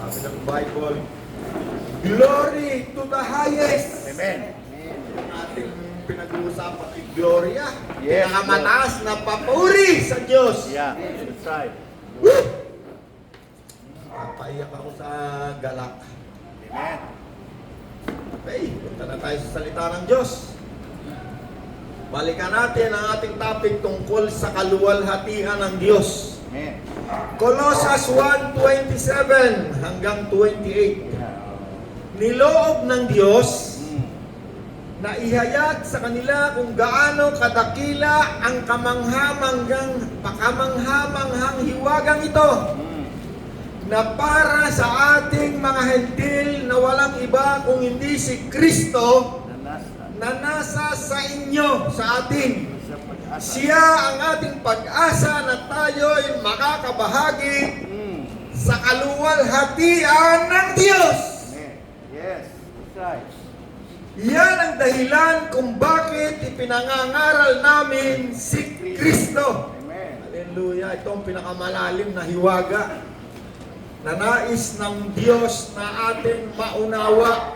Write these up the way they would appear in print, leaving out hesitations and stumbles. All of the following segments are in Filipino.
Sabi ng Bible, glory to the highest. Amen. Yung ating pinag-uusapan ay Gloria. Yes, Pinakamataas na papuri sa Diyos. Yeah, that's right. Woo! Napaiyak ako sa galak. Amen. Okay, punta na tayo sa salita ng Diyos. Balikan natin ang ating topic tungkol sa kaluwalhatian ng Diyos. Amen. Colossus 1:27 hanggang 28. Niloob ng Diyos na ihayag sa kanila kung gaano kadakila ang pakamanghamanghang hiwagang ito na para sa ating mga hentil na walang iba kung hindi si Kristo na nasa sa inyo, sa atin. Siya ang ating pag-asa na tayo'y makakabahagi sa kaluwalhatian ng Diyos. Amen. Yes, that's right. Yan ang dahilan kung bakit ipinangangaral namin si Kristo. Amen. Hallelujah. Ito ang pinakamalalim na hiwaga na nais ng Diyos na ating maunawa.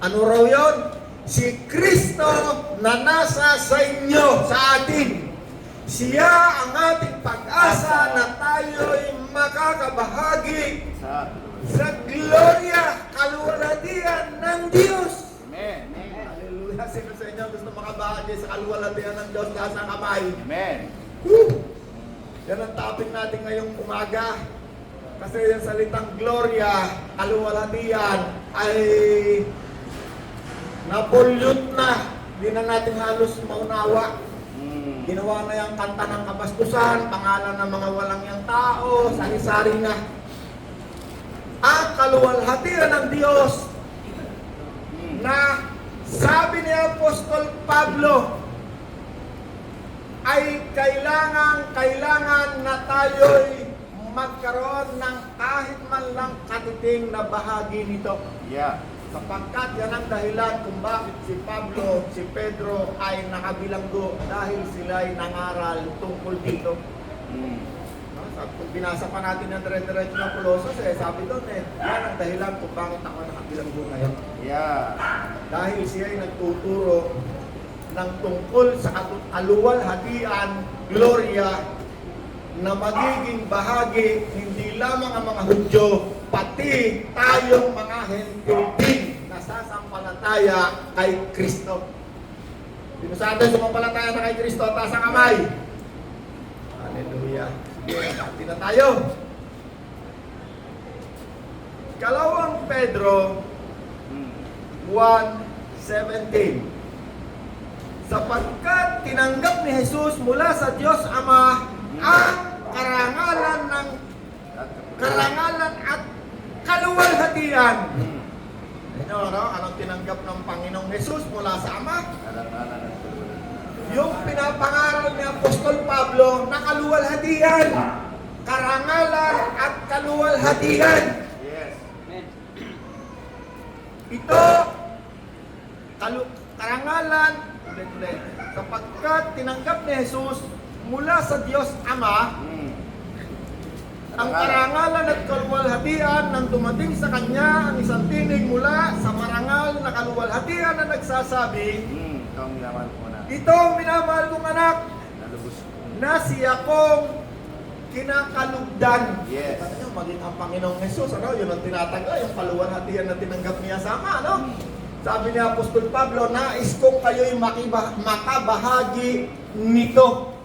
Ano raw yun? Si Kristo na nasa sa inyo, sa atin. Siya ang ating pag-asa na tayo'y makakabahagi sa gloria, kaluwalhatian ng Diyos. Amen. Hallelujah. Sino sa inyo gusto makabahagi sa kaluwalhatian ng Diyos? Taas ang kamay. Amen. Woo! Yan ang topic natin ngayong umaga. Kasi yung salitang gloria, kaluwalhatian, ay na-pollute na. Hindi na natin halos maunawa. Ginawa na yung kanta ng kabastusan, pangalan ng mga walang yang tao, sari-sari na. Ang kaluwalhatian ng Diyos na sabi ni Apostol Pablo ay kailangan na tayo'y magkaroon ng kahit man lang katiting na bahagi nito. Yeah. Sapagkat yan ang dahilan kung bakit si Pablo, si Pedro ay nakabilanggo dahil sila'y nangaral tungkol dito. Kung binasa pa natin ang dire-diretso ng Colossus, sabi doon yan ang dahilan kung bakit ako nakabilanggo ngayon. Yeah. Dahil siya ay nagtuturo ng tungkol sa kaluwalhatian, gloria, na magiging bahagi hindi lamang ang mga Hudyo, pati tayong mga Hentil din na sasampalataya kay Kristo. Sino sa atin sumampalataya na kay Kristo? Taas ang kamay. Hallelujah. Sige, pati na tayo. Kalawang Pedro 1:17. Sapagkat tinanggap ni Jesus mula sa Diyos Ama ang karangalan at kaluwalhatian. Anong tinanggap ng Panginoong Jesus mula sa Ama? Yung pinapangaral ni Apostol Pablo na kaluwalhatian. Karangalan at kaluwalhatian. Yes. Ito, karangalan, sapagkat tinanggap ni Jesus mula sa Diyos Ama, ang karangalan at kaluwalhatian nang dumating sa Kanya ang isang tinig mula sa marangal na kaluwalhatian na nagsasabi, Ito ang minamahal ko na. ito ang minamahal kong anak Nalubos ko. na siya kong kinakalugdan. Yes. Ano, maging ang Panginoong Jesus, yun ang tinatangga, yung kaluwalhatian na tinanggap niya sa Ama, Sabi ni Apostol Pablo, nais kong kayo'y makabahagi nito.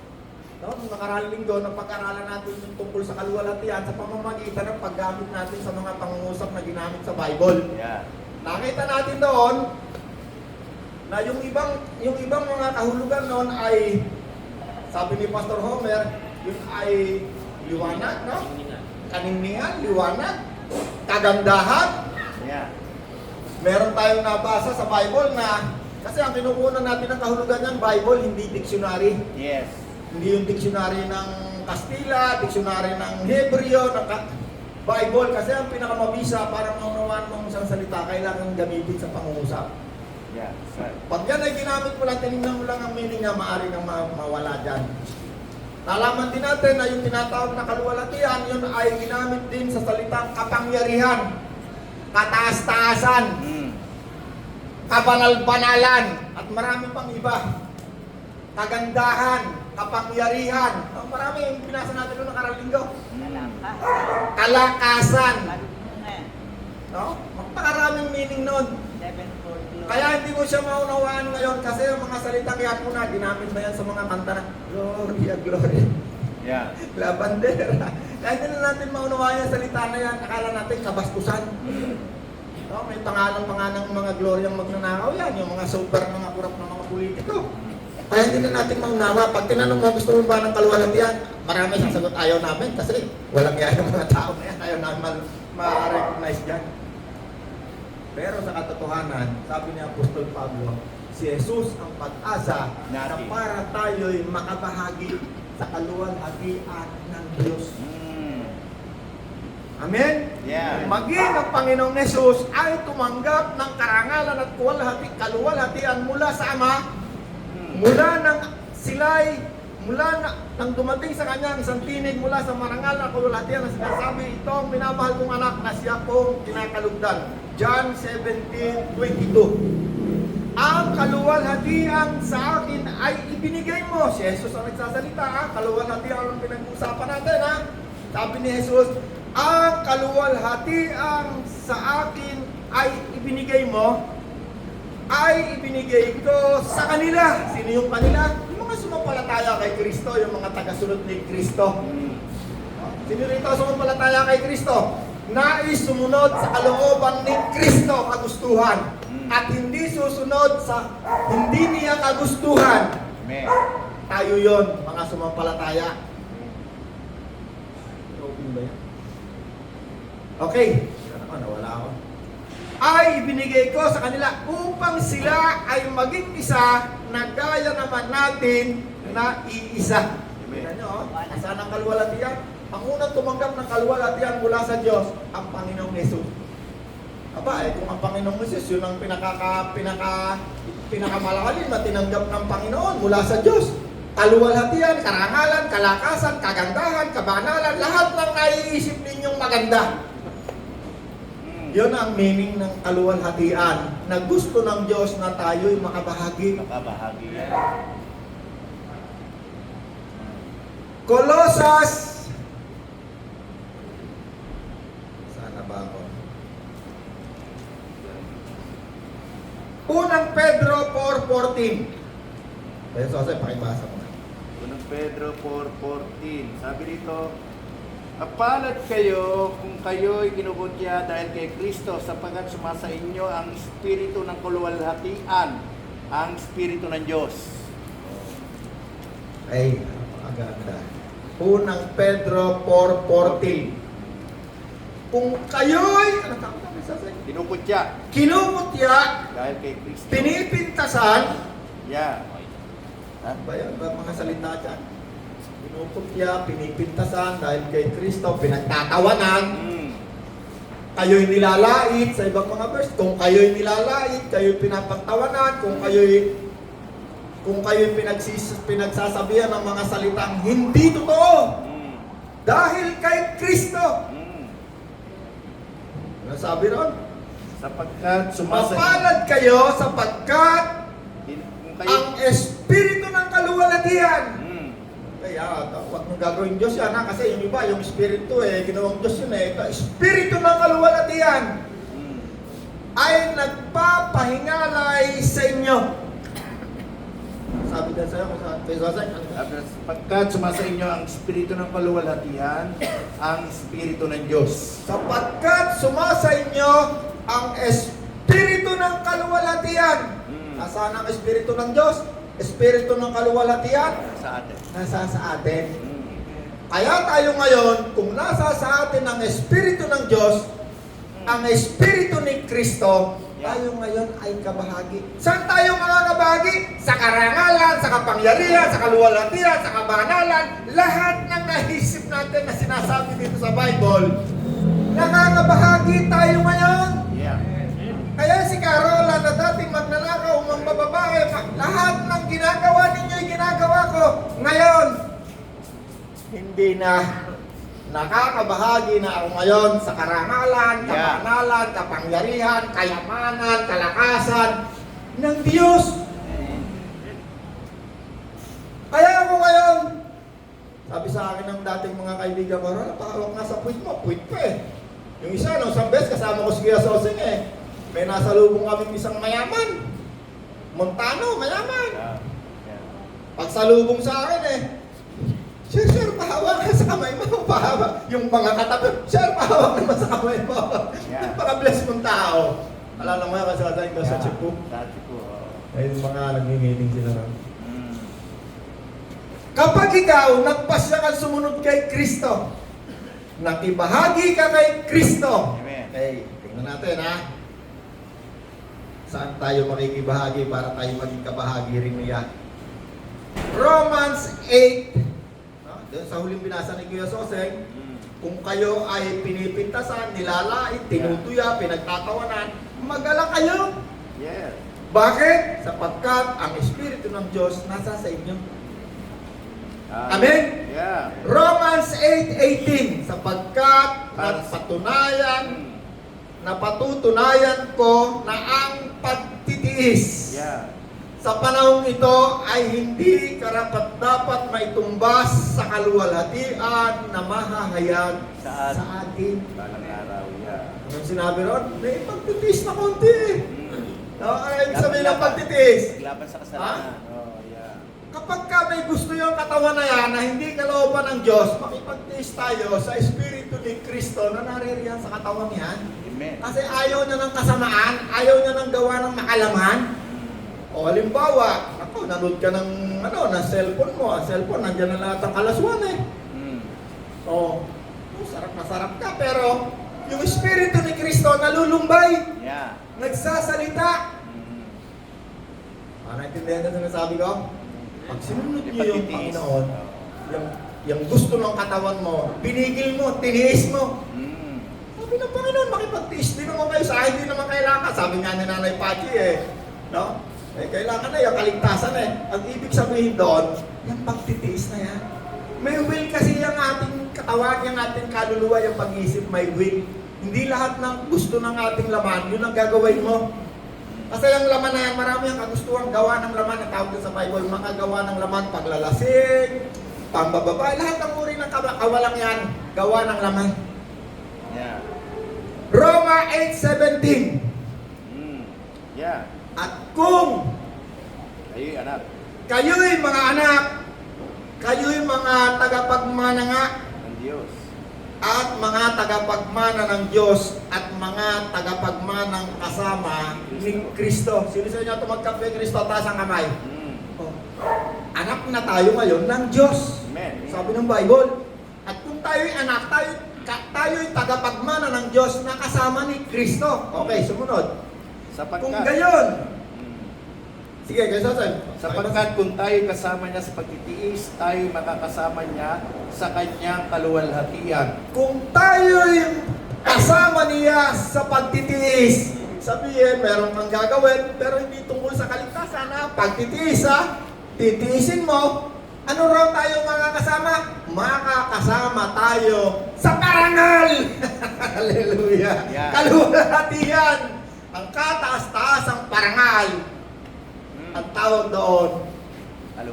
Nung nakaraang linggo, napag-aralan natin yung tungkol sa kaluwalhatian sa pamamagitan ng paggamit natin sa mga pangungusap na ginamit sa Bible. Yeah. Nakita natin doon na yung ibang mga kahulugan noon ay, sabi ni Pastor Homer, yun ay liwanag, kaningningan, liwanag, kagandahan. Yeah. Meron tayong nabasa sa Bible na, kasi ang kinukunan natin ng kahulugan ng Bible, hindi dictionary. Yes. Hindi yung dictionary ng Kastila, dictionary ng Hebreo, ng Bible. Kasi ang pinakamabisa para maunawaan mong isang salita, kailangan gamitin sa pangungusap. Yeah. Right. Pag yan ay ginamit mo lang, tinignan mo lang ang meaning niya, maaari kang mawala dyan. Nalaman din natin na yung tinatawag na kaluwalhatian, yun ay ginamit din sa salitang kapangyarihan, kataas-taasan, kabanal-banalan, at marami pang iba. Kagandahan, kapangyarihan. Marami yung binasa natin noong nakarang linggo. Kalakasan. No? Magpakaraming meaning nun. Kaya hindi mo siya maunawaan ngayon kasi yung mga salita kaya po na ginamit na yan sa mga kanta na Gloria, Gloria. Yeah. La bandera. Kaya hindi na natin maunawaan yung salita na yan. Akala natin kabastusan. No? May pangalan ng mga gloryang magnanakaw yan. Yung mga super, mga kurap ng mga politiko. Kaya hindi na natin maunawa. Pag tinanong mo, gusto mo ba ng kaluwalhatian? Marami sasagot ayaw namin kasi walang yaya yung mga tao na yan. Ayaw namin ma-recognize dyan. Pero sa katotohanan, sabi ni Apostol Pablo, si Jesus ang pag-asa na para tayo'y makabahagi sa kaluwalhatian ng Diyos. Amen? Yeah. Maging ang Panginoong Jesus ay tumanggap ng karangalan at kaluwalhatian mula sa Ama, mula nang nang dumating sa kanya ang isang tinig mula sa marangal na kaluwalhatian na sinasabi, ito ang minamahal kong anak na siya pong kinakalugdan. John 17:22. Ang kaluwalhatian sa akin ay ibinigay mo. Si Jesus ang nagsasalita, ha? Kaluwalhatian ang pinag-usapan natin, ha? Sabi ni Jesus, ang kaluwalhatian sa akin ay ibinigay mo, ay ibinigay ko sa kanila. Sino yung kanila? Yung mga sumampalataya kay Kristo, yung mga tagasunod ni Kristo. Sino rito sumampalataya kay Kristo? Nais sumunod sa kalooban ni Kristo kagustuhan at hindi susunod sa hindi niya kagustuhan. Amen. Tayo yon, mga sumampalataya. Okay. Nawala ako. Ay ibinigay ko sa kanila upang sila ay maging isa na gaya naman natin na iisa. Tingnan nyo, saan ang kaluwalhatian? Ang unang tumanggap ng kaluwalhatian mula sa Diyos, ang Panginoong Hesus. Aba, kung ang Panginoong Hesus, yun ang pinakamalakalim na tinanggap ng Panginoon mula sa Diyos. Kaluwalhatian, karangalan, kalakasan, kagandahan, kabanalan, lahat ng naiisip ninyong maganda. Yun ang meaning ng kaluwalhatian na gusto ng Diyos na tayo'y makabahagi. Makabahagi yan. Kolosas. Sana ba ako? Unang Pedro 4:14. Kaya Jose, pakibasa mo. Unang Pedro 4:14. Sabi dito, "Kapalad kayo kung kayo'y kinubutya dahil kay Kristo sapagkat sumasa inyo ang espiritu ng kaluwalhatian, ang espiritu ng Diyos." Ay, napakaganda. Unang Pedro 4:14. Kung kayo'y, ano tawag namin sa Kinubutya kinumutya, dahil kay Kristo. pinipintasan, Yeah. ba yan ba mga salita dyan? Pinuputya, pinipintasan dahil kay Kristo, pinagtatawanan, kayo'y nilalait sa ibang mga verse. Kung kayo'y nilalait, kayo'y pinapagtawanan, kung kayo'y pinagsasabihan ng mga salitang hindi totoo dahil kay Kristo. Ano sabi ron? Sapagkat sumasa Mapalad kayo sapagkat kung kayo ang espiritu ng kaluwalhatian. Kaya, huwag mong gagawin Diyos yan, ha? Kasi yung iba, yung espiritu, ginawang Diyos yun, Ito, espiritu ng kaluwalhatian ay nagpapahingalay sa inyo. Sabi din sa'yo, kay Jose, sapagkat sumasa inyo ang espiritu ng kaluwalhatian, ang espiritu ng Diyos. sapagkat sumasa inyo ang espiritu ng kaluwalhatian. Nasaan ang espiritu ng Diyos? Espiritu ng kaluwalhatian? Sa atin. Nasa sa atin. Kaya tayo ngayon, kung nasa sa atin ang espiritu ng Diyos, ang espiritu ni Kristo, tayo ngayon ay kabahagi. Saan tayo makakabahagi? Sa karangalan, sa kapangyarihan, sa kaluwalhatian, sa kabanalan, lahat ng naisip natin na sinasabi dito sa Bible, nakakabahagi tayo ngayon. Yeah. Kaya si Carola na dating magnanakaw, mambababae, lahat ng ginagawa ninyo ay ginagawa ko. Ngayon, hindi na nakakabahagi na ako ngayon sa karangalan, kabanalan, kapangyarihan, kayamanan, kalakasan ng Diyos. Kaya ako ngayon, sabi sa akin ng dating mga kaibigan ko, napakawak nga sa puwit mo, puwit pa eh. Yung isa, no, isang beses kasama ko si Kuya Sosing eh, may nasa lubong kaming isang mayaman. Montano, mayaman. Pagsalubong sa akin eh, Sir, pahawa ka sa kamay mo, pahawa. Yung mga katabi, Sir, pahawa naman sa kamay mo. Napaka-bless mong tao. Alala mo yan kasi sasayin ko sa Chipu. Sa Chipu, Ay, mga nag-meeting sila na. Kapag ikaw, nagpasya ka sumunod kay Kristo, nakibahagi ka kay Kristo. Amen. Okay, tingnan natin ha. Saan tayo makikibahagi para tayo maging kabahagi rin niya? Romans 8, doon sa huling binasa ni Kuya Soseng, kung kayo ay pinipintasan, nilalait, tinutuya, pinagtatawanan, mag-alala kayo. Yes. Bakit? Sapagkat ang Espiritu ng Diyos nasa sa inyo. Amen? Yeah. Romans 8:18, sapagkat napatutunayan ko na ang pagtitiis sa panahong ito ay hindi karapat-dapat maitumbas sa kaluwalhatian na mahahayag sa atin. Balang araw, Anong sinabi ron? May pagtitiis na konti. Ay, ibig sabihin ng pagtitiis. Laban sa kasalanan. Kapag ka may gusto yung katawan na yan na hindi kalooban ng Diyos, makipagtiis tayo sa Espiritu ni Kristo na naririyan sa katawan niyan. Amen. Kasi ayaw niya ng kasamaan, ayaw niya ng gawa ng makalaman. O halimbawa, nanood ka ng cellphone mo. Ang cellphone, nandiyan na lahat ang kalaswan eh. Sarap na sarap ka, pero yung Espiritu ni Kristo nalulumbay. Nagsasalita. Naintindihan na sinasabi ko? Pag sinunod niyo yung Panginoon, yung gusto ng katawan mo, binigil mo, tiniis mo. Sabi ng Panginoon, makipagtiis din naman kayo sa akin, hindi naman kailangan. Sabi nga ni Nanay Pachi no? Kailangan na yung kaligtasan Ang ibig sabihin doon, yung pagtitiis na yan. May will kasi yung ating katawan, yung ating kaluluwa, yung pag-iisip, may will. Hindi lahat ng gusto ng ating laman, yun ang gagawin mo. Kasi ang laman na yan, marami ang kagustuhan gawa ng laman na tawag sa Bible, makagawa ng laman, paglalasing, pambababa, lahat ng uri ng kawalang yan, gawa ng laman. Roma 8:17. At kung kayo'y mga anak, kayo'y mga tagapagmana nga ng Diyos, at mga tagapagmana ng Diyos at mga tagapagmanang kasama ni Kristo. Sino sa inyo tumagkap kay Kristo? Taas ang kamay. Anak na tayo ngayon ng Diyos. Amen. Sabi ng Bible. At kung tayo'y anak, tayo'y tagapagmana ng Diyos na kasama ni Kristo. Okay, sumunod. Kung gayon, sige, sapagkat kung tayo kasama niya sa pagtitiis, tayo makakasama niya sa kanyang kaluwalhatian. Kung tayo'y kasama niya sa pagtitiis, sabihin, meron kang gagawin, pero hindi tungkol sa kaligtasan pagtitiis titiisin mo, ano raw tayo makakasama? Makakasama tayo sa parangal! Hallelujah! Kaluwalhatian! Ang kataas-taasang parangal, ang tawag doon,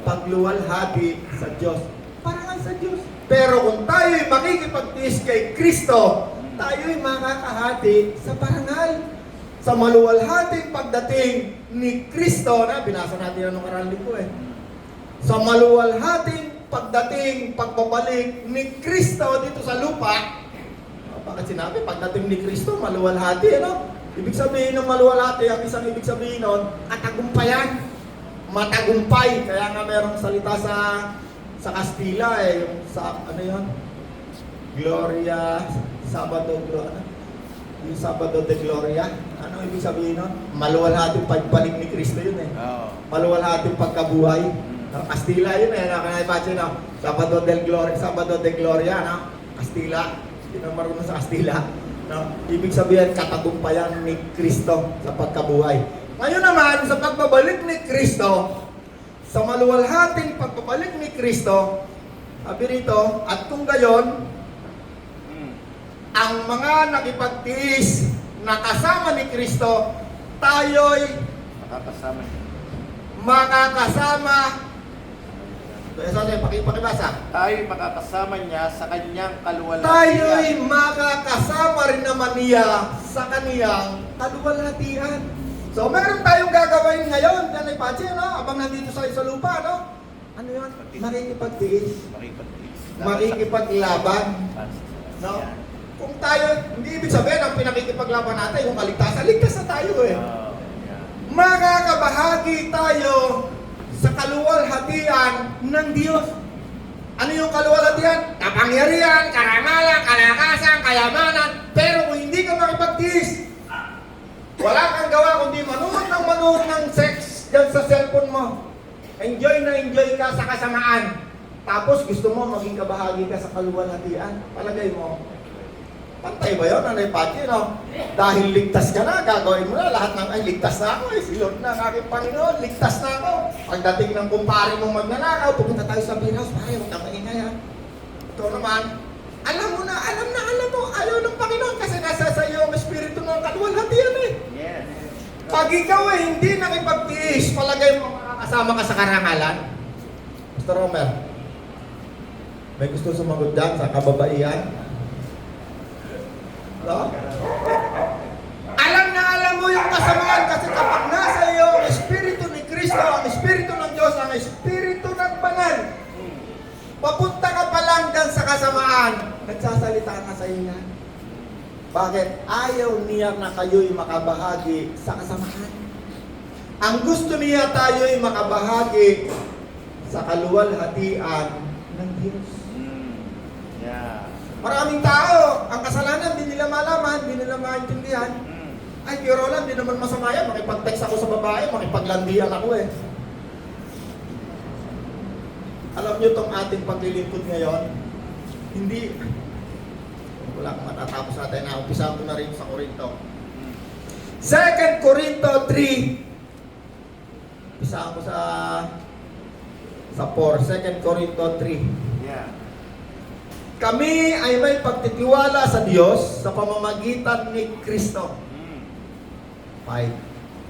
pagluwalhati sa Diyos. Parangal sa Diyos. Pero kung tayo'y makikipagtiis kay Kristo, tayo'y makakahati sa parangal. Sa maluwalhating pagdating ni Kristo, binasa natin ang karalin ko Sa maluwalhating pagdating, pagbabalik ni Kristo dito sa lupa, bakit sinabi, pagdating ni Kristo, maluwalhati, Ibig sabihin ng maluwalhati, ang isang ibig sabihin nun, katagumpayan. Matagumpay. Kaya nga merong salita sa Kastila yung Gloria, Sabado de Gloria. Ano ibig sabihin nun? Maluwalhating pagbalik ni Kristo yun Maluwalhating pagkabuhay. Kastila yun nakanaipatsin Sabado de Gloria, Kastila. Hindi na marunong sa Kastila. Ibig sabihin, katagumpayan ni Kristo sa pagkabuhay. Ngayon naman, sa pagbabalik ni Kristo, sa maluwalhating pagbabalik ni Kristo, Sabi rito, at kung gayon, Mm. ang mga nakipagtiis na kasama ni Kristo, tayo'y Makakasama niya. makakasama. Pakibasa. Tayo'y makakasama niya sa kanyang kaluwalhatian. Tayo'y makakasama rin naman niya sa kaniyang kaluwalhatian. So, meron tayong gagawin ngayon, Nanay Pachi, no? Abang nandito sa lupa, no? Ano yun? Makikipagtiis. Makikipagtiis. Makikipaglaban. No? Kung tayo, hindi ibig sabihin ang pinakikipaglaban natin, yung kaligtasan, ligtas na tayo eh. Oh, yeah. Makakabahagi tayo sa kaluwalhatian ng Diyos. Ano yung kaluwalhatian? Kapangyarihan, karangalan, kalakasan, kayamanan. Pero kung hindi ka makipagtiis, wala kang gawa kundi manood ng sex dyan sa cellphone mo. Enjoy na enjoy ka sa kasamaan. Tapos gusto mo maging kabahagi ka sa kaluwalhatian. Palagay mo, pantay ba yun, Nanay Pati, no? Dahil ligtas ka na, gagawin mo na lahat ng, ay, ligtas na ako, si Lord na ang aking Panginoon, ligtas na ako. Pagdating ng kumpare mong magnanakaw, pupunta tayo sa beer house, pare, huwag kang maingay, ha? Ito naman, alam mo, ayaw ng Panginoon kasi nasa sa iyo ang espiritu ng kaluwalhatian eh. Yes. Pag ikaw eh, hindi nakipagtiis, palagay mo makakasama ka sa karangalan. Mr. Romer, may gusto sumagot dyan sa kababaihan? No? Alam na alam mo yung kasamaan kasi kapag nasa iyo ang espiritu ni Kristo, ang espiritu ng Diyos, ang espiritu ng banal, papunta ka pa lang dyan sa kasamaan, nagsasalita na sa iyo yan. Bakit? Ayaw niya na kayo'y makabahagi sa kasamaan. Ang gusto niya tayo'y makabahagi sa kaluwalhatian ng Diyos. Yeah. Maraming tao, ang kasalanan, di nila malaman, di nila maintindihan. Ay, Kuya Roland, di naman masama yan. Makipag-text ako sa babae, makipaglandian ako eh. Alam nyo itong ating paglilingkod ngayon, hindi, wala akong matatapos natin na, umpisahan ko na rin sa Korinto. 2 Korinto 3, umpisahan ko sa 4, 2 Korinto 3. Yeah. Kami ay may pagtitiwala sa Diyos sa pamamagitan ni Kristo. 5.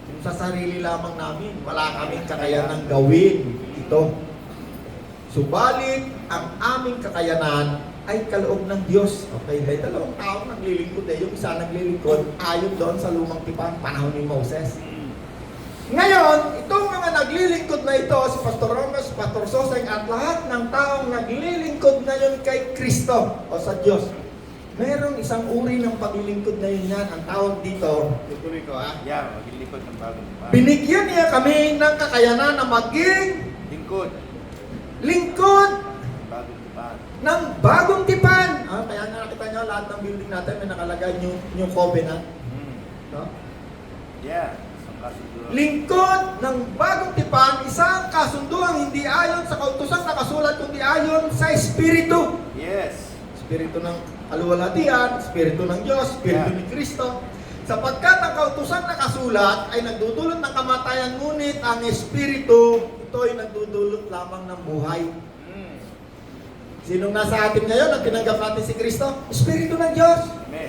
Yung sa sarili lamang namin, wala kaming kakayanang gawin ito. Subalit, ang aming kakayanan ay kaloob ng Diyos. Okay, may dalawang taong naglilingkod eh. Yung isa naglilingkod ayon doon sa lumang tipan, panahon ni Moses. Ngayon, itong mga naglilingkod na ito, si Pastor Romas, Pastor Soseng, at lahat ng taong naglilingkod ngayon kay Kristo o sa Diyos, merong isang uri ng paglilingkod na yun yan. Ang tawag dito, tutuloy ko ha. Yeah, maglilingkod ng bagong tipan. Binigyan niya kami ng kakayanan na maging Lingkod. lingkod Bagong tipan. ng bagong tipan. Kaya nga nakita nyo, lahat ng building natin may nakalagay new covenant. No? Yeah. Isang kasunduan. Lingkod ng bagong tipan, isang kasunduang hindi ayon sa kautusan nakasulat, kundi ayon sa Espiritu. Yes. Espiritu ng kaluwalhatian, Espiritu ng Diyos, Espiritu ni Kristo. Sapagkat ang kautusan nakasulat ay nagdudulot ng kamatayan, ngunit ang Espiritu, ito ay nagdudulot lamang ng buhay. Sinong nasa atin ngayon at tinanggap natin si Kristo? Espiritu ng Diyos. Amen.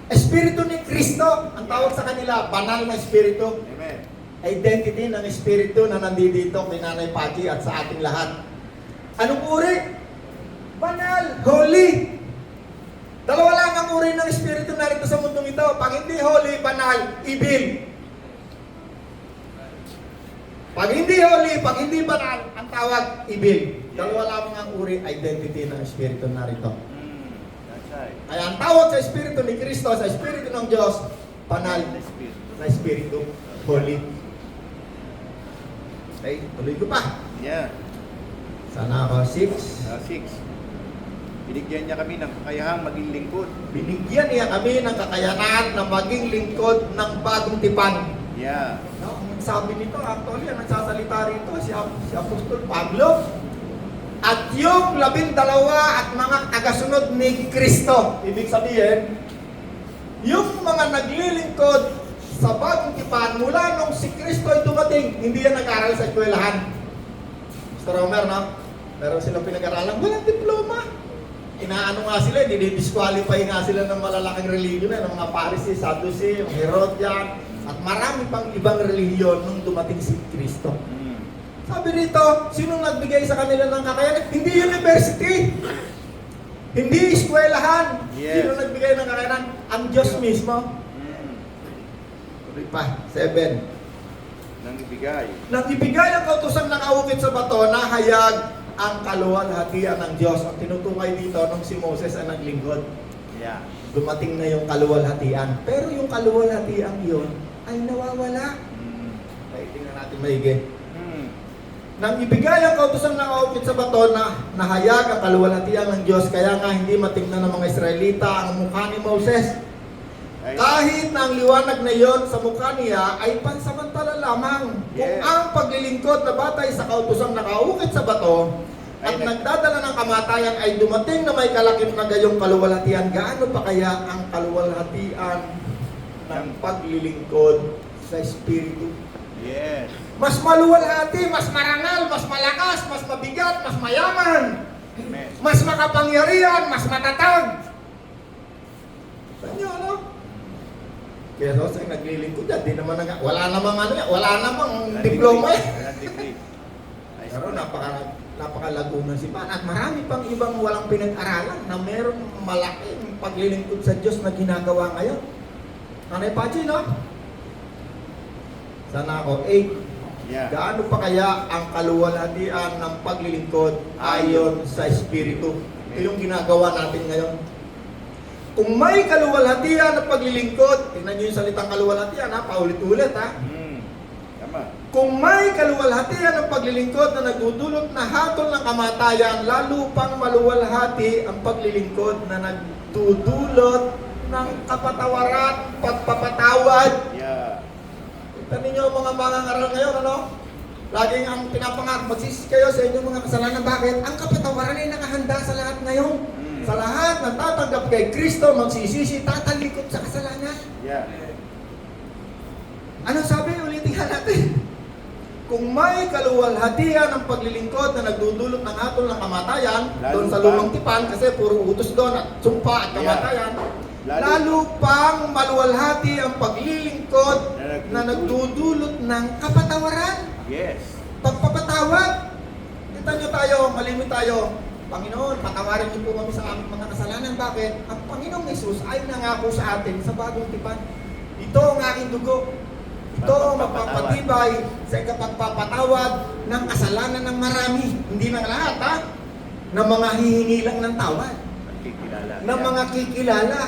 Espiritu ni Kristo. Ang tawag sa kanila, banal na Espiritu. Amen. Identity ng Espiritu na nandito kay Nanay Pati at sa ating lahat. Anong uri? Banal, holy. Dalawa lang ang uri ng Espiritu narito sa mundong ito. Pag hindi holy, banal, evil. Pag hindi holy, pag hindi banal, ang tawag, evil. Dalawa lamang ang uri, identity ng Espiritu narito. That's right. Kaya ang tawag sa Espiritu ni Kristo, sa Espiritu ng Diyos, banal The Spirit. na Espiritu, holy. Okay, tuloy ko pa. Yeah. Sana ako, 6. 6. Binigyan niya kami ng kakayahang maging lingkod. Binigyan niya kami ng kakayanan na maging lingkod ng bagong tipan. Yeah. No, ang sabi nito, actually, ang nagsasalita rito, si Apostol Pablo. At yung 12 at mga tagasunod ni Kristo. Ibig sabihin, yung mga naglilingkod sa bagong tipan, mula nung si Kristo ay dumating, hindi yan nag-aral sa eskwelahan. Mr. Romer, no? Pero sila pinag-aralan, walang diploma. Inaano nga sila, dinidisqualify nga sila ng malalaking religion ng mga Pharisee, Sadducee, Herodian, at marami pang ibang relihiyon nung dumating si Kristo. Sabi rito, sinong nagbigay sa kanila ng kakayanan? Hindi university. Hindi eskwelahan. Yes. Sino nagbigay ng kakayanan? Ang Diyos mismo. Tuloy pa, 7. Nang ibigay. Nang ibigay ang kautusan ng kaukit sa bato, nahayag ang kaluwalhatian ng Diyos. Ang tinutukoy dito nung si Moses ang naglingkod. Yeah. Dumating na yung kaluwalhatian. Pero yung kaluwalhatian yun ay nawawala. Kaya tingnan natin maigi. Nang ibigay ang kautusan ng kaukit sa bato na nahayag ang kaluwalhatian ng Diyos, kaya nga hindi matingnan ng mga Israelita ang mukha ni Moses. Kahit na ang liwanag na iyon sa mukha niya ay pansamantala lamang. Kung Yes. ang paglilingkod na batay sa kautusang nakaukit sa bato at nagdadala ng kamatayan ay dumating na may kalakip na gayong kaluwalhatian, gaano pa kaya ang kaluwalhatian ng paglilingkod sa Espiritu? Yes. Mas maluwalhati, mas marangal, mas malakas, mas mabigat, mas mayaman, Amen. mas makapangyarihan, mas matatag. Saan nyo, ano? Kaya sa naglilingkod yan, di naman wala namang ano yan, wala namang diploma yan. Walang degree. Ay, Pero napakalago ng simbahan. At marami pang ibang walang pinag-aralan na merong malaking paglilingkod sa Diyos na ginagawa ngayon. Nanay Pachi, no? Sana ako, 8. Yeah. Gaano pa kaya ang kaluwalhatian ng paglilingkod ayon sa Espiritu? Ito yung ginagawa natin ngayon. Kung may kaluwalhatian ng paglilingkod, tingnan nyo yung salitang kaluwalhatian, ha? Paulit-ulit, ha? Tama. Kung may kaluwalhatian ng paglilingkod na nagdudulot na hatol ng kamatayan, lalo pang maluwalhati ang paglilingkod na nagdudulot ng kapatawaran, pagpapatawad. Yeah. Tignan ninyo mga mangangaral ngayon, ano? Laging ang pinapangarap, magsisi kayo sa inyong mga kasalanan. Bakit? Ang kapatawaran ay nakahanda sa lahat ngayon. Sa lahat ng tatanggap kay Kristo, magsisisi, tatalikod sa kasalanan. Yeah. Ano sabi? Ulitin nga natin. Kung may kaluwalhatian ng paglilingkod na nagdudulot ng hatol ng kamatayan, Lalo doon sa pa. lumang tipan, kasi puro utos doon at sumpa at kamatayan, lalo pang maluwalhati ang paglilingkod na nagdudulot ng kapatawaran. Yes. Pagpapatawad. Kita nyo tayo, malimit tayo. Panginoon, patawarin niyo po kami sa aming mga kasalanan. Bakit? Ang Panginoong Jesus ay nangako sa atin sa bagong tipan. Ito ang aking dugo. Ito ang magpapatibay sa ikapagpapatawad ng kasalanan ng marami. Hindi ng lahat, ha? Ng mga hihingi lang ng tawad. Nakikilala. Ng mga kikilala.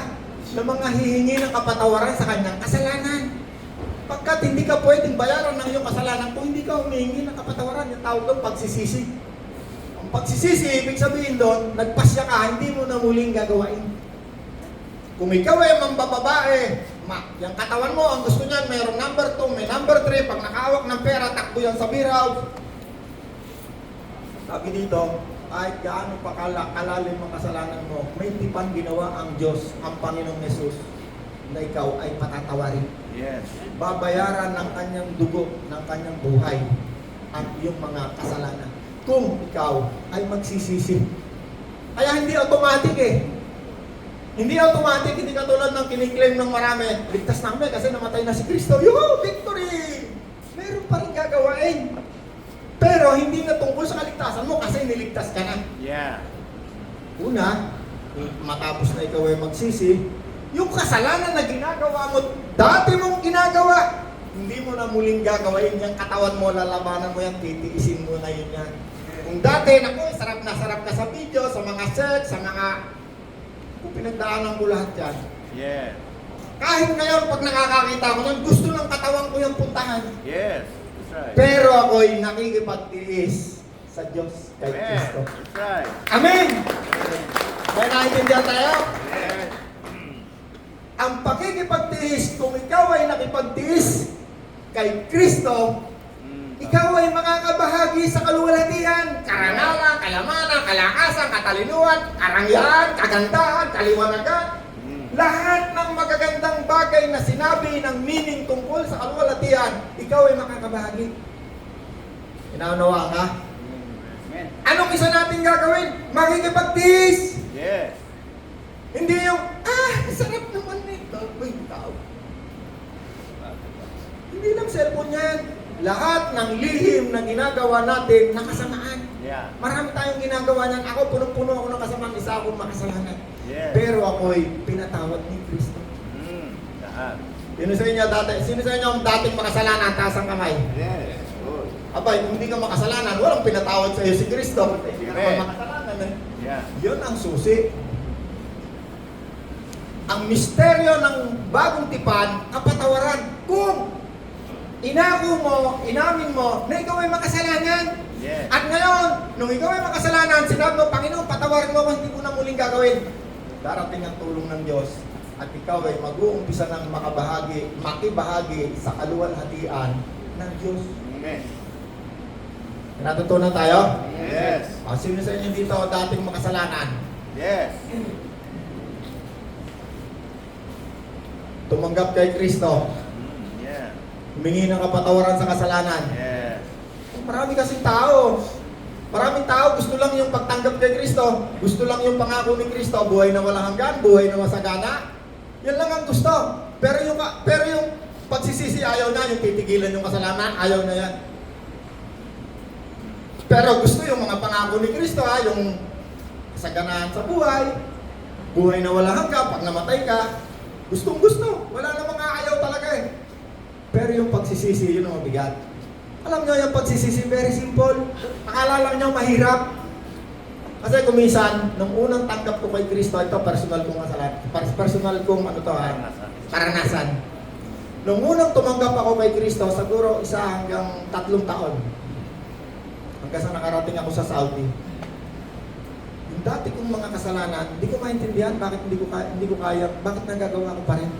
Ng mga hihingi ng kapatawaran sa kanyang kasalanan. Pagkat hindi ka pwedeng bayaran ng iyong kasalanan kung hindi ka humihingi ng kapatawaran, yung tawag doon pagsisisi. Ang pagsisisi, ibig sabihin doon, nagpasya ka, hindi mo na muling gagawain. Kung ikaw ay mambababae, yung katawan mo, ang gusto niyan, mayroong number 2, may number 3, pag nakahawak ng pera, takbo yan sa beer house. Sabi dito, kahit gaano pa kalalim ang kasalanan mo, may tipan ginawa ang Diyos, ang Panginoong Yesus, na ikaw ay patatawarin. Yes. Babayaran ng kanyang dugo, ng kanyang buhay, ang iyong mga kasalanan. Kung ikaw ay magsisisi. Kaya hindi automatic eh. Hindi automatic, hindi katulad ng kiniklaim ng marami, ligtas na kami kasi namatay na si Kristo. Yo, victory! Meron pa rin gagawain. Pero hindi na tungkol sa kaligtasan mo kasi niligtas ka na. Yeah. Una, matapos na ikaw ay magsisi, yung kasalanan na ginagawa mo, dati mong ginagawa, hindi mo na muling gagawain yung katawan mo, lalabanan mo yan, titiisin mo na yun yan. Kung dati, naku, sarap na sa video, sa mga sex, sa mga, kung pinagdaanan mo lahat yan. Yeah. Kahit ngayon, pag nakakakita ko nun, gusto ng katawan ko yung puntahan. Yes. That's right. Pero ako'y nakikipagtiis sa Diyos kay Amen. Kristo. That's right. Amen! May naiintindihan tayo? Yes. Ang pakikipagtiis, kung ikaw ay nakipagtiis kay Kristo, ikaw ay makakabahagi sa kaluwalhatian, karangalan, kayamanan, kalakasan, katalinuhan, karangyaan, kagandahan, kaliwanagan. Lahat ng magagandang bagay na sinabi ng meaning tungkol sa kaluwalhatian, ikaw ay makakabahagi. Inaunawa ka? Anong isa natin gagawin? Makikipagtiis. Yes. Hindi yung, sarap naman nito. Uy, tao. Hindi lang cellphone yan. Lahat ng lihim na ginagawa natin, nakasamaan. Yeah. Marami tayong ginagawa niyan. Ako, punong-puno ako ng kasamaan. Isa akong makasalanan. Yes. Pero ako'y pinatawad ni Kristo. Lahat. Sino sa inyo ang dating makasalanan? Taas ang kamay. Yes. Good. Abay, kung hindi ka makasalanan, walang pinatawad sa iyo si Kristo. Hindi ka naman makasalanan eh. Yeah. Yun ang susi. Ang misteryo ng bagong tipan, kapatawaran. Kung inako mo, inamin mo na ikaw ay makasalanan. Yes. At ngayon, nung ikaw ay makasalanan, sinabi mo, Panginoon, patawarin mo ako, hindi ko na muling gagawin. Darating ang tulong ng Diyos at ikaw ay mag-uumpisa ng makibahagi sa kaluwalhatian ng Diyos. Amen. Natutunan tayo? Yes. Sino sa inyo dito dating makasalanan? Yes. Tumanggap kay Kristo. Yeah. Humingi ng kapatawaran sa kasalanan. Yes. Marami kasing tao. Maraming tao gusto lang yung pagtanggap kay Kristo. Gusto lang yung pangako ni Kristo. Buhay na walang hanggan, buhay na masagana. Yan lang ang gusto. Pero yung pagsisisi, ayaw na. Yung titigilan yung kasalanan, ayaw na yan. Pero gusto yung mga pangako ni Kristo, yung kasaganaan sa buhay. Buhay na walang hanggan, pag namatay ka. Gustong gusto. Wala namang ayaw talaga eh. Pero yung pagsisisi, yun ang mabigat. Alam nyo yung pagsisisi, very simple. Akala lang nyo mahirap. Kasi kumisan, nung unang tanggap ko kay Kristo, ito personal kong kasalanan. Personal kong karanasan. Nung unang tumanggap ako kay Kristo, siguro 1 hanggang 3 taon. Hanggang sa nakarating ako sa Saudi. Yung dati kong mga kasalanan, hindi ko maintindihan bakit hindi ko kaya, bakit nagagawa ko pa rin.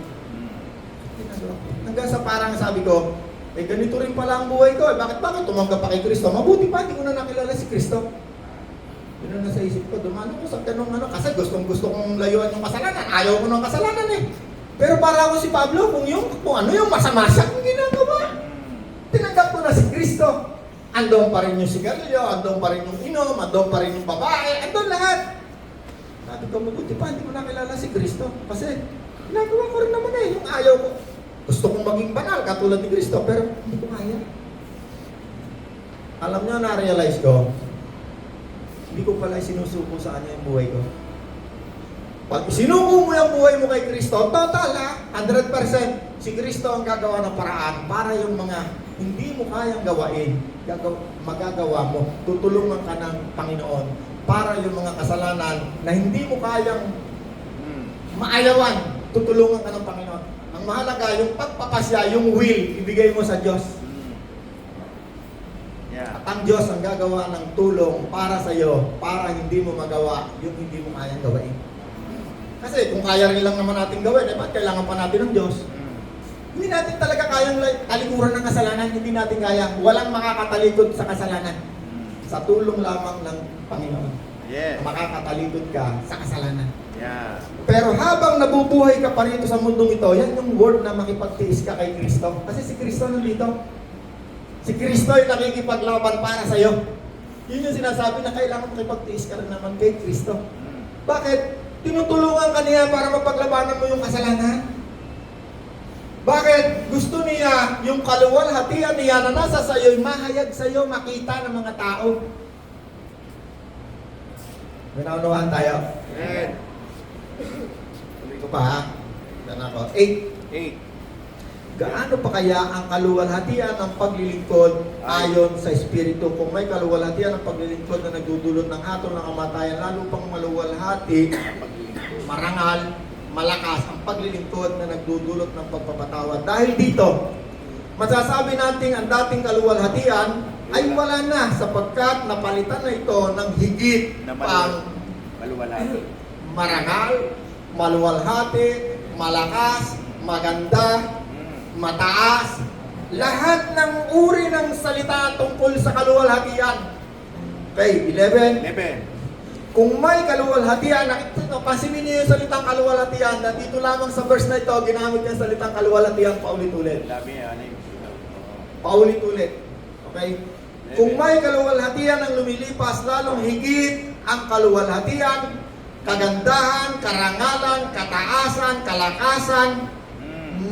Hanggang sa parang sabi ko, ganito rin pala ang buhay ko. Bakit tumanggap pa kay Kristo? Mabuti pa, hindi ko na nakilala si Kristo. Yun ang nasa isip ko, dumano ko sa ganung kasi gusto kong layuan yung kasalanan. Ayaw ko ng kasalanan eh. Pero para ako si Pablo, kung ano yung masama siya kung ginagawa. Tinanggap ko na si Kristo. Andun pa rin yung sigarilyo, andun pa rin yung inom, andun pa rin yung babae, andun lahat. Sabi ko, mabuti pa, hindi ko nakilala si Kristo. Kasi ginagawa ko rin naman eh, yung ayaw ko. Gusto kong maging banal, katulad ni Kristo, pero hindi ko kaya. Alam niyo, na-realize ko, hindi ko pala sinusuko sa kanya yung buhay ko. Pag sinuko mo yung buhay mo kay Kristo, total 100%, si Kristo ang gagawa ng paraan para yung mga hindi mo kayang gawain, magagawa mo. Tutulungan ka ng Panginoon para yung mga kasalanan na hindi mo kayang maayawan, tutulungan ka ng Panginoon. Ang mahalaga, yung pagpapasya, yung will, ibigay mo sa Diyos. Yeah. At ang Diyos ang gagawa ng tulong para sa iyo, para hindi mo magawa yung hindi mo kayang gawain. Kasi kung kaya rin lang naman natin gawin, ba't kailangan pa natin ng Diyos? Hindi natin talaga kayang talikuran ng kasalanan, hindi natin kaya. Walang makakatalikod sa kasalanan. Sa tulong lamang ng Panginoon. Yes. Makakatalikod ka sa kasalanan. Yeah. Pero habang nabubuhay ka pa rito sa mundong ito, yan yung word na makipagtiis ka kay Kristo. Kasi si Kristo nandito. Si Kristo ay nakikipaglaban para sa iyo. Yun yung sinasabi na kailangan makipagtiis ka rin naman kay Kristo. Bakit? Tinutulungan ka niya para mapaglabanan mo yung kasalanan. Bakit? Gusto niya yung kaluwalhatian niya na nasa sa iyo, mahayag sa iyo, makita ng mga tao. May naunawaan tayo? Amen. Tuloy ko pa ha. Yan ako. 8. Gaano pa kaya ang kaluwalhatian ng paglilingkod ayon sa Espiritu? Kung may kaluwalhatian ng paglilingkod na nagdudulot ng hatol ng kamatayan, lalo pang maluwalhati, marangal, malakas ang paglilingkod na nagdudulot ng pagpapatawad. Dahil dito, masasabi natin ang dating kaluwalhatian ay wala na sapagkat napalitan na ito ng higit pang maluwalhati, marangal, maluwalhati, malakas, maganda, mataas, lahat ng uri ng salita tungkol sa kaluwalhatian. Okay, 11. Kung may kaluwalhatian, pansinin niyo yung salitang kaluwalhatian na dito lamang sa verse na ito, ginamit yung salitang kaluwalhatian paulit-ulit. Paulit-ulit. Okay? Kung may kaluwalhatian ang lumilipas, lalong higit ang kaluwalhatian, kagandahan, karangalan, kataasan, kalakasan,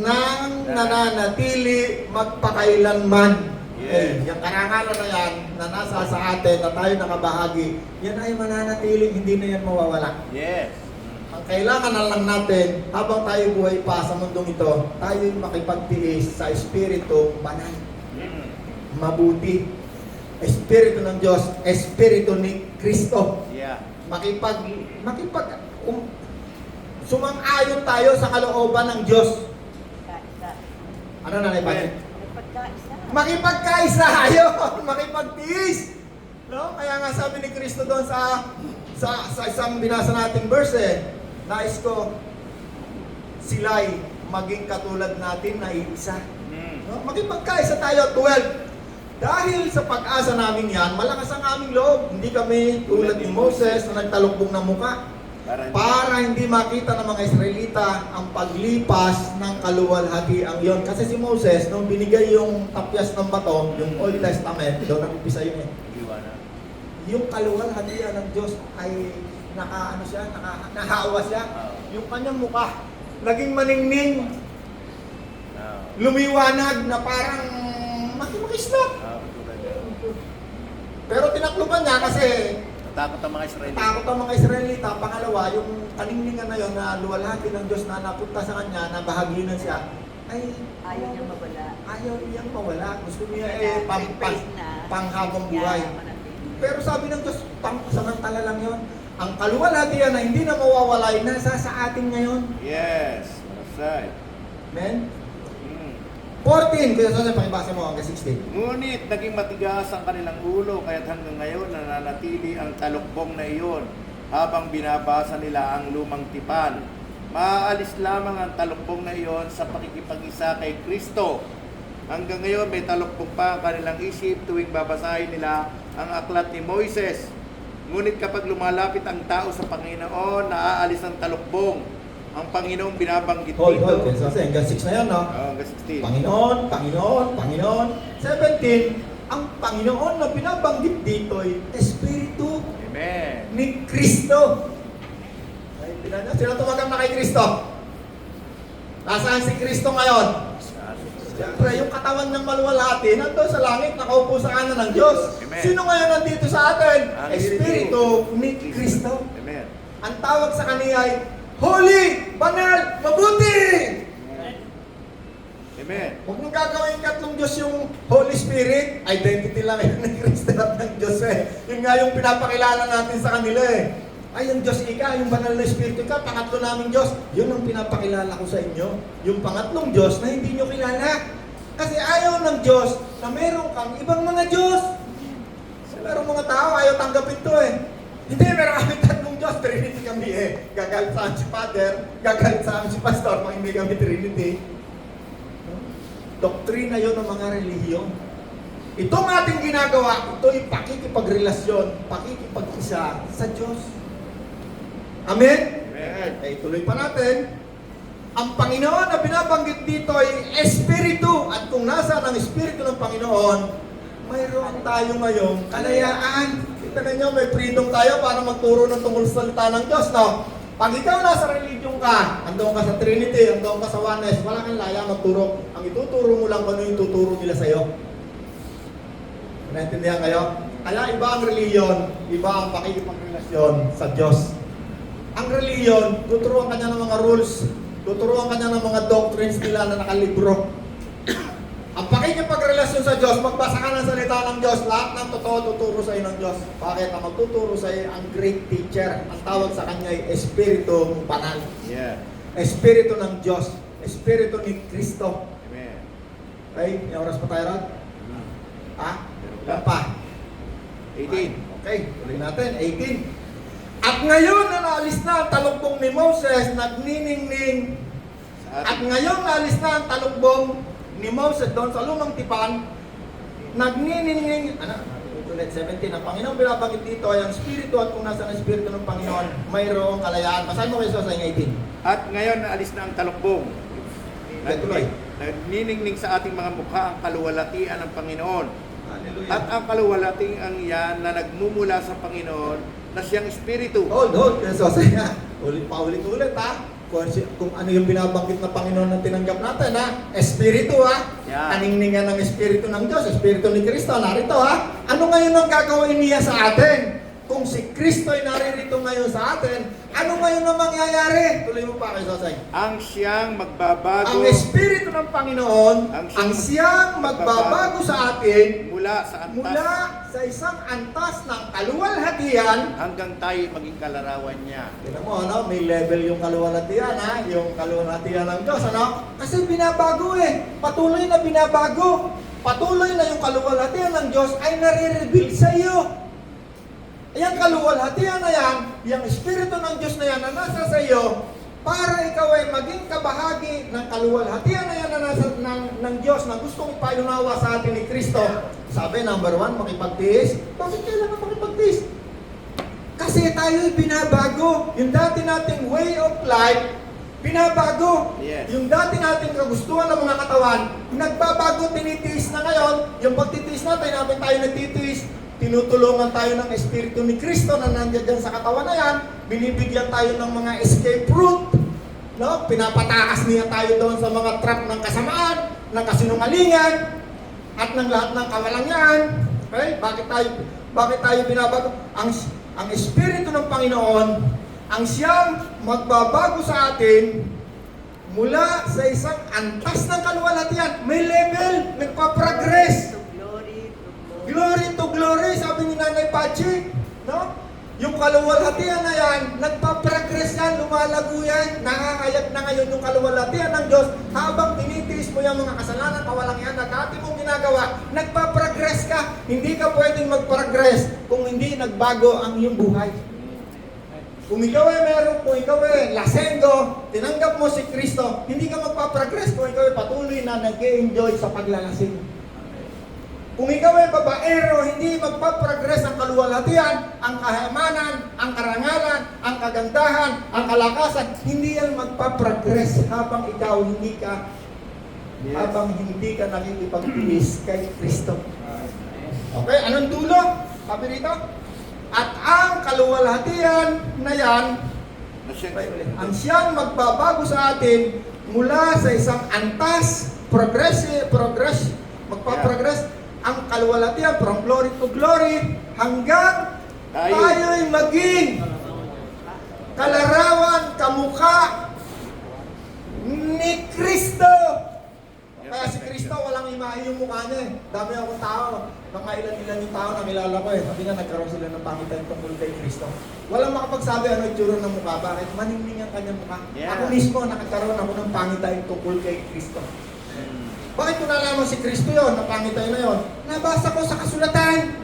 nang nananatili magpakailanman. Yes. Yung karangalan na yan, na nasa sa atin, na tayo nakabahagi, yan ay mananatiling, hindi na yan mawawala. Yes. Ang kailangan na lang natin, habang tayo buhay pa sa mundong ito, tayo makipagtiis sa Espiritu banal, mabuti. Espiritu ng Diyos, Espiritu ni Kristo. Yeah. Sumang-ayon tayo sa kalooban ng Diyos. Kaisa. Ano na naipagin? Pagkaisa. Makipagkaisa ayon, makipagtiis. No? Kaya nga sabi ni Kristo doon sa isang binasa nating verse, nais ko sila'y maging katulad natin na iisa. No? Makipagkaisa tayo, 12. Dahil sa pag-asa namin yan, malakas ang aming loob. Hindi kami tulad ni Moses na nagtalukbong ng muka. Para hindi makita ng mga Israelita ang paglipas ng kaluwalhatian yon. Kasi si Moses, nung binigay yung tapyas ng bato, yung Old Testament, doon nag-umpisa yun eh. Yung kaluwalhatian ng Diyos ay nahawa siya. Yung kanyang mukha, naging maningning, lumiwanag na parang makimakisla. Pero tinakluban niya kasi Takot ang mga Israelita. takot ang mga Israelita. Pangalawa, yung kaningningan na yun na luwalhati ng Diyos na napunta sa kanya, na bahaginan siya, ay Ayaw niyang mawala. ayaw niyang mawala. Gusto niya Kaya eh na panghabang niya buhay. manatili. Pero sabi ng Diyos, samantala lang yun. Ang kaluwalhatian na hindi na mawawala ay nasa sa atin ngayon. Yes. That's right. Amen? 14, kaya saan pakibasa mo hanggang 16. Ngunit naging matigas ang kanilang ulo, kaya't hanggang ngayon nananatili ang talukbong na iyon habang binabasa nila ang lumang tipan. Maaalis lamang ang talukbong na iyon sa pakikipag-isa kay Kristo. Hanggang ngayon may talukbong pa ang kanilang isip tuwing babasahin nila ang aklat ni Moises. Ngunit kapag lumalapit ang tao sa Panginoon, naaalis ang talukbong. Ang Panginoong binabanggit Hold, dito. kaya saan hanggang 6 na yan, no? Hanggang 16. Panginoon, Panginoon, Panginoon. 17, ang Panginoon na binabanggit dito ay Espiritu Amen. ni Kristo. Ay, sino tumagang na kay Kristo? Nasaan si Kristo ngayon? Siyempre, yung katawan ng maluwalhati, nandun sa langit, nakaupo sa kanan ng Diyos. Amen. Sino ngayon nandito sa atin? Ang Espiritu ni Kristo. Amen. Ang tawag sa kaniya ay Holy, Banal, Mabuti! Amen. Huwag mong gagawin katlong Diyos yung Holy Spirit. Identity lang yun ng Kristo at ng Diyos eh. Yun nga yung pinapakilala natin sa kanila eh. Ay, yung Diyos ika, yung banal na Espiritu ka, pangatlo naming Diyos. Yun ang pinapakilala ko sa inyo. Yung pangatlong Diyos na hindi nyo kilala. Kasi ayaw ng Diyos na meron kang ibang mga Diyos. Merong mga tao, ayaw tanggapin to eh. Hindi, meron kami tatlong Diyos. Trinity kami eh. Gagalit sa amin si Father, gagalit sa amin si Pastor, pag hindi kami Trinity. Doktrina yun ng mga relihiyon. Itong ating ginagawa, ito'y pakikipagrelasyon, pakikipag-isa sa Diyos. Amen? Amen. Eh, tuloy pa natin. Ang Panginoon na binabanggit dito ay Espiritu. At kung nasa ang Espiritu ng Panginoon, mayroon tayo ngayong kalayaan. Kita ninyo, may freedom tayo para magturo ng tungkol sa salita ng Diyos, no? Pag ikaw nasa religion ka, andun ka sa Trinity, andun ka sa Oneness, wala kang laya magturo. Ang ituturo mo lang kung ano yung tuturo nila sa'yo. Naintindihan kayo? Kaya iba ang reliyon, iba ang pakikipagrelasyon sa Diyos. Ang reliyon, tuturuan kanya ng mga rules, tuturuan kanya ng mga doctrines nila na nakalibro. Ang pakikipagrelasyon sa Diyos, magbasa ka ng salita ng Diyos, lahat ng totoo tuturo sa iyo ng Diyos. Bakit? Ang magtuturo sa iyo, ang great teacher. Ang tawag sa kanya ay Espiritu Banal. Yeah. Espiritu ng Diyos. Espiritu ni Kristo. Amen. Okay? May oras pa tayo ron? Ha? Meron Ilan pa. pa? 18. Okay, tuloy natin. 18. At ngayon na naalis na ang talukbong ni Moses, nagniningning. At ngayon naalis na ang talukbong ni Moses doon sa lumang tipan, nagniningning, ulit 17, ang Panginoon binabanggit dito ay ang Espiritu at kung nasa ang Espiritu ng Panginoon, mayroong kalayaan. Basahin mo kayo sa 18. At ngayon naalis na ang talukbong. Tuloy. Nagniningning sa ating mga mukha ang kaluwalhatian ng Panginoon. Hallelujah. At ang kaluwalhatian ang yan na nagmumula sa Panginoon na siyang Espiritu. Hold. So, saya, ulit ha. Kung ano yung binabanggit na Panginoon na tinanggap natin ha. Espiritu ha. Yeah. Kaningningan ng Espiritu ng Diyos, Espiritu ni Kristo, narito ha. Ano ngayon ang gagawin niya sa atin? Kung si Kristo ay naririto ngayon sa atin, ano ngayon ang mangyayari? Tuloy mo pa kay Sosay. Ang siyang magbabago Ang Espiritu ng Panginoon, Ang ang siyang magbabago sa atin mula sa antas mula sa isang antas ng kaluwalhatian. hanggang tayo maging kalarawan niya. Tignan mo, ano? May level yung kaluwalhatian, ha? Yung kaluwalhatian ng Diyos, ano? Kasi binabago eh. Patuloy na binabago. Patuloy na yung kaluwalhatian ng Diyos ay nare-reveal sa iyo. Ayan kaluwalhatian na yan, yung Espiritu ng Diyos na yan na nasa sa iyo, para ikaw ay maging kabahagi ng kaluwalhatian na yan na nasa ng Diyos na gustong ipayunawa sa atin ni Kristo. Sabi, number 1, makipagtiis. Bakit kailangan makipagtiis? Kasi tayo'y binabago. Yung dati nating way of life, binabago. Yes. Yung dati nating kagustuhan ng mga katawan, nagbabago, tinitiis na ngayon. Yung pagtitiis natin, habang tayo nagtitiis, tinutulungan tayo ng Espiritu ni Kristo na nandiyan dyan sa katawan na yan. Binibigyan tayo ng mga escape route. No? Pinapatakas niya tayo doon sa mga trap ng kasamaan, ng kasinungalingan, at ng lahat ng kawalangan. Okay? Bakit tayo binabago? Ang Espiritu ng Panginoon, ang siyang magbabago sa atin mula sa isang antas ng kaluwalhatian. May level, nagpa-progress. Glory to glory, sabi ni Nanay Pachi, no? Yung kaluwalhatian na yan, nagpa-progress yan, lumalago yan, nakakayat na ngayon yung kaluwalhatian ng Diyos habang tinitiis mo yung mga kasalanan, kawalangian na dati mong ginagawa, nagpa-progress ka. Hindi ka pwedeng mag-progress kung hindi nagbago ang iyong buhay. Kung ikaw ay lasenggo, tinanggap mo si Kristo, hindi ka magpa-progress kung ikaw ay patuloy na nag-e-enjoy sa paglalasing. Kung ikaw ay babaero, hindi magpaprogress ang kaluwalhatian, ang kahayamanan, ang karangalan, ang kagandahan, ang kalakasan, hindi yan magpaprogress habang ikaw habang hindi ka nakikipagtiis kay Kristo. Okay, anong dulo? Sabi rito? At ang kaluwalhatian na yan, ang siyang magbabago sa atin mula sa isang antas, magpaprogress, ang kaluwalhatian from glory to glory hanggang tayo'y maging kalarawan, kamukha ni Kristo. Kaya si Kristo walang imahe yung mukha niya eh. Dami akong tao, mga ilan-ilan yung tao na kilala ko eh. Sabi nga nagkaroon sila ng pangitan tungkol kay Kristo. Walang makapagsabi ano yung tsura ng mukha. Bakit? Maningning ang kanyang mukha. Yeah. Ako mismo nakakaroon ako ng pangitan tungkol kay Kristo. Bakit ko nalaman si Kristo yon, napangitay na yon? Nabasa ko sa kasulatan.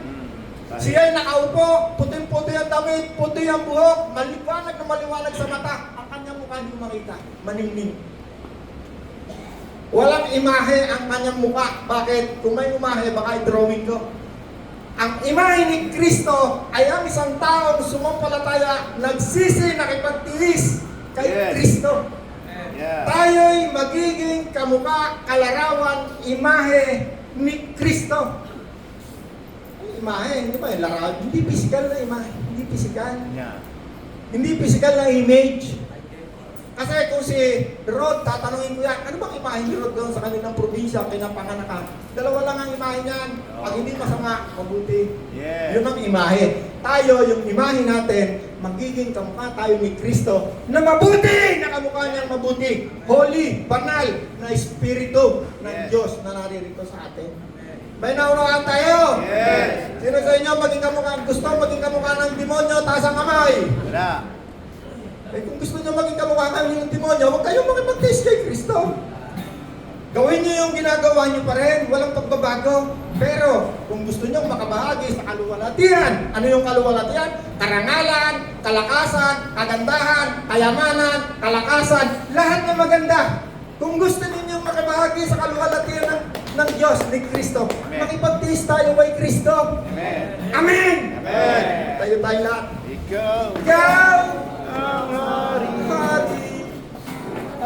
Siya ay nakaupo, puting-puti ang damit, puti ang buhok, maliwanag na maliwanag sa mata. Ang kanyang mukha hindi ko makita, maningning. Walang imahe ang kanyang mukha. Bakit? Kung may imahe, baka i-drawing ko. Ang imahe ni Kristo ay ang isang taong sumampalataya, nagsisi, nakipagtiis kay Kristo. Yeah. Tayo'y magiging kamukha, kalarawan, imahe ni Kristo. Ay, imahe, hindi ba? Larawan, hindi physical na imahe. Hindi physical. Yeah. Hindi physical na image. Kasi kung si Rod, tatanungin ko yan, ano bang imahe ni Rod doon sa kanilang probinsya, pinapanganakan? Dalawa lang ang imahe niyan. Pag hindi masama, mabuti. Yeah. Yun ang imahe. Tayo, yung imahe natin, magiging kamukha tayo ni Kristo na mabuti! Na kamukha niyang mabuti. Holy, banal, na espiritu ng Yes. Diyos na naririto sa atin. May naunawaan tayo? Yes. Sino sa inyo maging kamukha? Gusto maging kamukha ng demonyo, taas ang kamay. Wala. Eh kung gusto nyo maging kamukha kayo ng demonyo, huwag kayong makipag-taste kay Kristo. Gawin nyo yung ginagawa nyo pa rin, walang pagbabago. Pero kung gusto nyo makabahagi sa kaluwalhatian, ano yung kaluwalhatian? Karangalan, kalakasan, kagandahan, kayamanan, kalakasan, lahat na maganda. Kung gusto ninyo makabahagi sa kaluwalhatian ng Diyos, ni Kristo, makipag-taste tayo kay Kristo. Amen. Amen! Amen. Tayo lahat. Ikaw Ikaw! ang hari. Hari